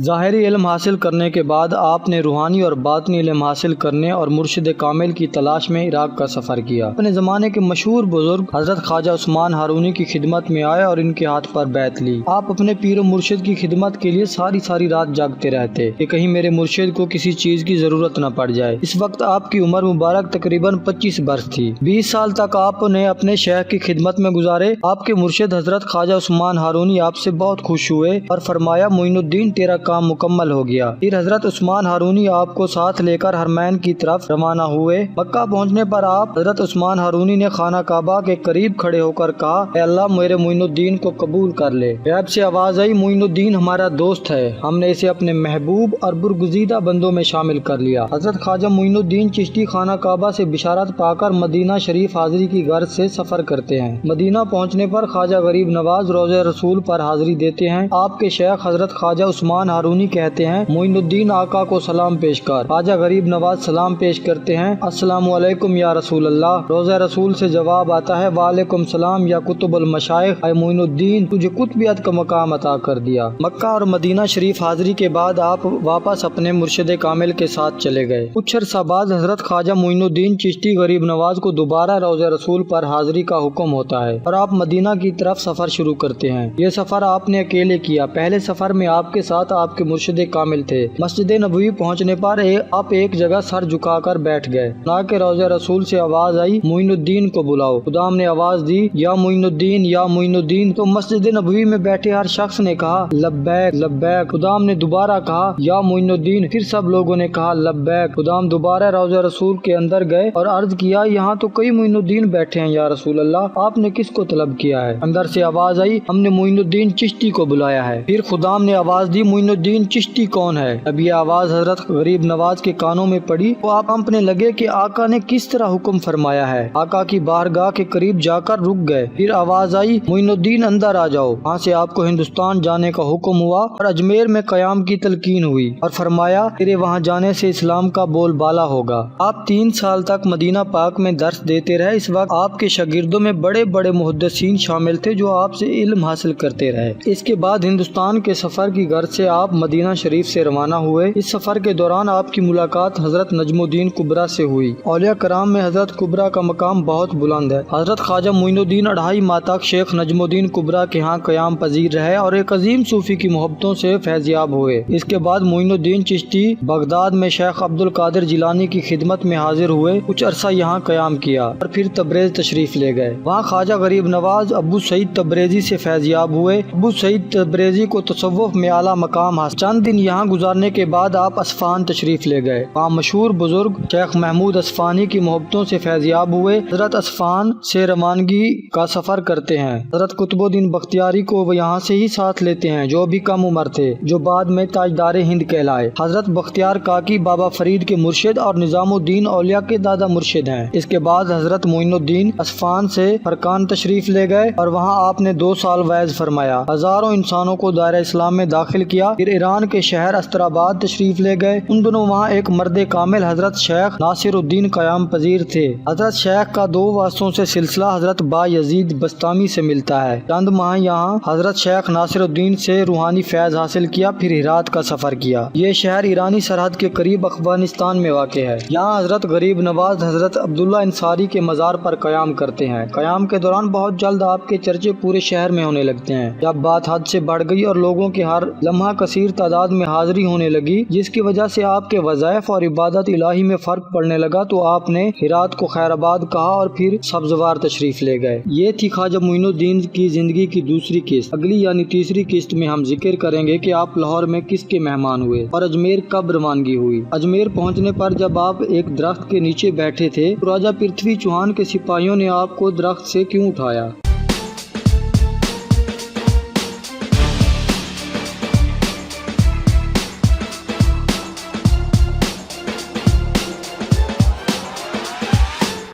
ظاہری علم حاصل کرنے کے بعد آپ نے روحانی اور باطنی علم حاصل کرنے اور مرشد کامل کی تلاش میں عراق کا سفر کیا۔ اپنے زمانے کے مشہور بزرگ حضرت خواجہ عثمان ہارونی کی خدمت میں آئے اور ان کے ہاتھ پر بیعت لی۔ آپ اپنے پیر و مرشد کی خدمت کے لیے ساری رات جاگتے رہتے کہ کہیں میرے مرشد کو کسی چیز کی ضرورت نہ پڑ جائے۔ اس وقت آپ کی عمر مبارک تقریباً 25 برس تھی۔ 20 سال تک آپ نے اپنے شیخ کی خدمت میں گزارے۔ آپ کے مرشد حضرت خواجہ عثمان ہارونی آپ سے بہت خوش ہوئے اور فرمایا معین الدین تیرا کام مکمل ہو گیا۔ پھر حضرت عثمان ہارونی آپ کو ساتھ لے کر حرمین کی طرف روانہ ہوئے۔ مکہ پہنچنے پر آپ حضرت عثمان ہارونی نے خانہ کعبہ کے قریب کھڑے ہو کر کہا، اے اللہ میرے معین الدین کو قبول کر لے۔ غیب سے آواز آئی، معین الدین ہمارا دوست ہے، ہم نے اسے اپنے محبوب اور برگزیدہ بندوں میں شامل کر لیا۔ حضرت خواجہ معین الدین چشتی خانہ کعبہ سے بشارت پا کر مدینہ شریف حاضری کی غرض سے سفر کرتے ہیں۔ مدینہ پہنچنے پر خواجہ غریب نواز روضہ رسول پر حاضری دیتے ہیں۔ آپ کے شیخ حضرت خواجہ عثمان ہارونی کہتے ہیں، معین الدین آقا کو سلام پیش کر۔ خواجہ غریب نواز سلام پیش کرتے ہیں، السلام علیکم یا رسول اللہ۔ روضہ رسول سے جواب آتا ہے، وعلیکم السلام یا کتب المشائخ، اے معین الدین تجھے قطبیت کا مقام عطا کر دیا۔ مکہ اور مدینہ شریف حاضری کے بعد آپ واپس اپنے مرشد کامل کے ساتھ چلے گئے۔ کچھ عرصہ بعد حضرت خواجہ معین الدین چشتی غریب نواز کو دوبارہ روضہ رسول پر حاضری کا حکم ہوتا ہے اور آپ مدینہ کی طرف سفر شروع کرتے ہیں۔ یہ سفر آپ نے اکیلے کیا۔ پہلے سفر میں آپ کے ساتھ آپ کے مرشد کامل تھے۔ مسجد نبوی پہنچنے پر آپ ایک جگہ سر جھکا کر بیٹھ گئے۔ چنانچہ روضہ رسول سے آواز آئی، معین الدین کو بلاؤ۔ خدام نے آواز دی، یا معین الدین یا معین الدین۔ تو مسجد نبوی میں بیٹھے ہر شخص نے کہا، لبیک لبیک۔ خدام نے دوبارہ کہا، یا معین الدین۔ پھر سب لوگوں نے کہا، لبیک۔ خدام دوبارہ روضہ رسول کے اندر گئے اور عرض کیا، یہاں تو کئی معین الدین بیٹھے ہیں یا رسول اللہ، آپ نے کس کو طلب کیا ہے؟ اندر سے آواز آئی، ہم نے معین الدین چشتی کو بلایا ہے۔ پھر خدام نے آواز دی، معین الدین چشتی کون ہے؟ اب یہ آواز حضرت غریب نواز کے کانوں میں پڑی تو آپ کانپنے لگے کہ آقا نے کس طرح حکم فرمایا ہے۔ آقا کی بارگاہ کے قریب جا کر رک گئے۔ پھر آواز آئی، معین الدین اندر آ جاؤ۔ وہاں سے آپ کو ہندوستان جانے کا حکم ہوا اور اجمیر میں قیام کی تلقین ہوئی اور فرمایا تیرے وہاں جانے سے اسلام کا بول بالا ہوگا۔ آپ 3 سال تک مدینہ پاک میں درس دیتے رہے۔ اس وقت آپ کے شاگردوں میں بڑے بڑے محدثین شامل تھے جو آپ سے علم حاصل کرتے رہے۔ اس کے بعد ہندوستان کے سفر کی غرض سے آپ مدینہ شریف سے روانہ ہوئے۔ اس سفر کے دوران آپ کی ملاقات حضرت نجم الدین کبریٰ سے ہوئی۔ اولیاء کرام میں حضرت کبریٰ کا مقام بہت بلند ہے۔ حضرت خواجہ معین الدین 2.5 ماہ تک شیخ نجم الدین کبریٰ کے ہاں قیام پذیر رہے اور ایک عظیم صوفی کی محبتوں سے فیضیاب ہوئے۔ اس کے بعد معین الدین چشتی بغداد میں شیخ عبد القادر جیلانی کی خدمت میں حاضر ہوئے۔ کچھ عرصہ یہاں قیام کیا اور پھر تبریز تشریف لے گئے۔ وہاں خواجہ غریب نواز ابو سعید تبریزی سے فیضیاب ہوئے۔ ابو سعید تبریزی کو تصوف میں اعلیٰ مقام حاصل۔ چند دن یہاں گزارنے کے بعد آپ اصفہان تشریف لے گئے۔ وہاں مشہور بزرگ شیخ محمود اصفہانی کی محبتوں سے فیضیاب ہوئے۔ حضرت اصفہان سے روانگی کا سفر کرتے ہیں۔ حضرت قطب الدین بختیاری کو وہ یہاں سے ہی ساتھ لیتے ہیں جو بھی کم عمر تھے، جو بعد میں تاجدار ہند کہلائے۔ حضرت بختیار کاکی بابا فرید کے مرشد اور نظام الدین اولیاء کے دادا مرشد ہیں۔ اس کے بعد حضرت معین الدین اصفہان سے فرقان تشریف لے گئے اور وہاں آپ نے 2 سال وعظ فرمایا، ہزاروں انسانوں کو دائرہ اسلام میں داخل کیا۔ پھر ایران کے شہر استراباد تشریف لے گئے۔ ان دنوں وہاں ایک مرد کامل حضرت شیخ ناصر الدین قیام پذیر تھے۔ حضرت شیخ کا 2 واسطوں سے سلسلہ حضرت با یزید بستامی سے ملتا ہے۔ چند ماہ یہاں حضرت شیخ ناصر الدین سے روحانی فیض حاصل کیا، پھر ہرات کا سفر کیا۔ یہ شہر ایرانی سرحد کے قریب افغانستان میں واقع ہے۔ یہاں حضرت غریب نواز حضرت عبداللہ انصاری کے مزار پر قیام کرتے ہیں۔ قیام کے دوران بہت جلد آپ کے چرچے پورے شہر میں ہونے لگتے ہیں۔ جب بات حد سے بڑھ گئی اور لوگوں کے ہر لمحہ کثیر تعداد میں حاضری ہونے لگی، جس کی وجہ سے آپ کے وظائف اور عبادت الہی میں فرق پڑنے لگا، تو آپ نے ہرات کو خیر آباد کہا اور پھر سبزوار تشریف لے گئے۔ یہ تھی خواجہ معین الدین کی زندگی کی دوسری قسط۔ اگلی یعنی تیسری قسط میں ہم ذکر کریں گے کہ آپ لاہور میں کس کے مہمان ہوئے اور اجمیر کب روانگی ہوئی۔ اجمیر پہنچنے پر جب آپ ایک درخت کے نیچے بیٹھے تھے تو راجہ پرتھوی چوہان کے سپاہیوں نے آپ کو درخت سے کیوں اٹھایا؟